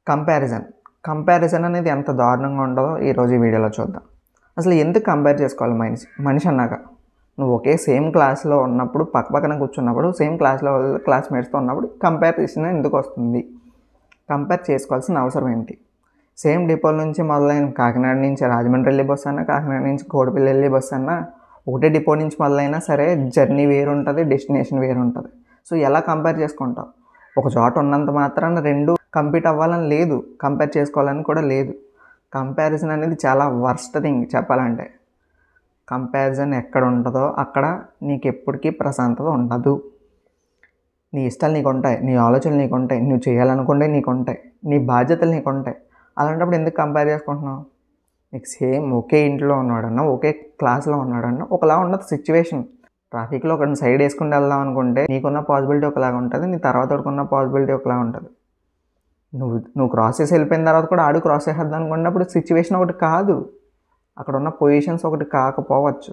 Comparison comparison అనేది ఎంత దారుణంగా ఉంటుందో ఈరోజు ఈ వీడియోలో చూద్దాం. అసలు ఎందుకు కంపేర్ చేసుకోవాలి మనిషి అన్నాక? నువ్వు ఒకే సేమ్ క్లాస్లో ఉన్నప్పుడు పక్కన కూర్చున్నప్పుడు సేమ్ క్లాస్లో క్లాస్మేట్స్తో ఉన్నప్పుడు కంపారిజన్ ఎందుకు వస్తుంది? కంపేర్ చేసుకోవాల్సిన అవసరం ఏంటి? సేమ్ డిపోల నుంచి మొదలైన కాకినాడ నుంచి రాజమండ్రి వెళ్ళే బస్సు అన్నా, కాకినాడ నుంచి కోడిపల్లి వెళ్ళే బస్సు అన్నా, ఒకటే డిపో నుంచి మొదలైనా సరే జర్నీ వేరు ఉంటుంది, డెస్టినేషన్ వేరు ఉంటుంది. సో ఎలా కంపేర్ చేసుకుంటావు? ఒక చోట ఉన్నంత మాత్రాన రెండు కంపీట్ అవ్వాలని లేదు, కంపేర్ చేసుకోవాలని కూడా లేదు. కంపారిజన్ అనేది చాలా వర్స్ట్ థింగ్ చెప్పాలంటే. కంపారిజన్ ఎక్కడ ఉంటుందో అక్కడ నీకు ఎప్పటికీ ప్రశాంతత ఉండదు. నీ ఇష్టాలు నీకు ఉంటాయి, నీ ఆలోచనలు నీకు ఉంటాయి, నువ్వు చేయాలనుకుంటే నీకు ఉంటాయి, నీ బాధ్యతలు నీకు ఉంటాయి. అలాంటప్పుడు ఎందుకు కంపేర్ చేసుకుంటున్నావు? నీకు సేమ్ ఒకే ఇంట్లో ఉన్నాడన్నా, ఒకే క్లాస్లో ఉన్నాడన్నా ఒకలా ఉండదు సిచ్యువేషన్. ట్రాఫిక్లో ఒకరిని సైడ్ వేసుకుని వెళ్దాం అనుకుంటే నీకున్న పాసిబిలిటీ ఒకలాగా ఉంటుంది, నీ తర్వాత ఉన్న పాసిబిలిటీ ఒకలా ఉంటుంది. నువ్వు క్రాస్ చేసి వెళ్ళిపోయిన తర్వాత కూడా ఆడు క్రాస్ చేసేద్దాం అనుకున్నప్పుడు సిచ్యువేషన్ ఒకటి కాదు, అక్కడ ఉన్న పొజిషన్స్ ఒకటి కాకపోవచ్చు.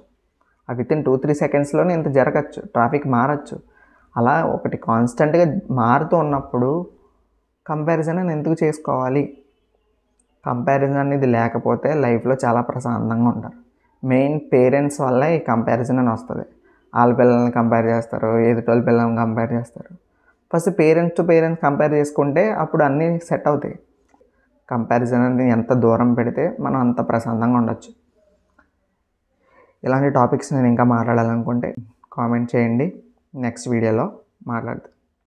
ఆ విత్ ఇన్ 2-3 సెకండ్స్లోనే ఇంత జరగచ్చు, ట్రాఫిక్ మారచ్చు. అలా ఒకటి కాన్స్టెంట్గా మారుతూ ఉన్నప్పుడు కంపారిజన్ అని ఎందుకు చేసుకోవాలి? కంపారిజన్ అనేది లేకపోతే లైఫ్లో చాలా ప్రశాంతంగా ఉంటారు. మెయిన్ పేరెంట్స్ వల్ల ఈ కంపారిజన్ అని వస్తుంది. వాళ్ళ పిల్లల్ని కంపేర్ చేస్తారు, ఎదుటి పిల్లల్ని కంపేర్ చేస్తారు. First parents to parents compare చేసుకుంటే అప్పుడు అన్నీ సెట్ అవుతాయి. కంపారిజన్ అనేది ఎంత దూరం పెడితే మనం అంత ప్రశాంతంగా ఉండొచ్చు. ఇలాంటి టాపిక్స్ నేను ఇంకా మాట్లాడాలనుకుంటే కామెంట్ చేయండి, నెక్స్ట్ వీడియోలో మాట్లాడతాను.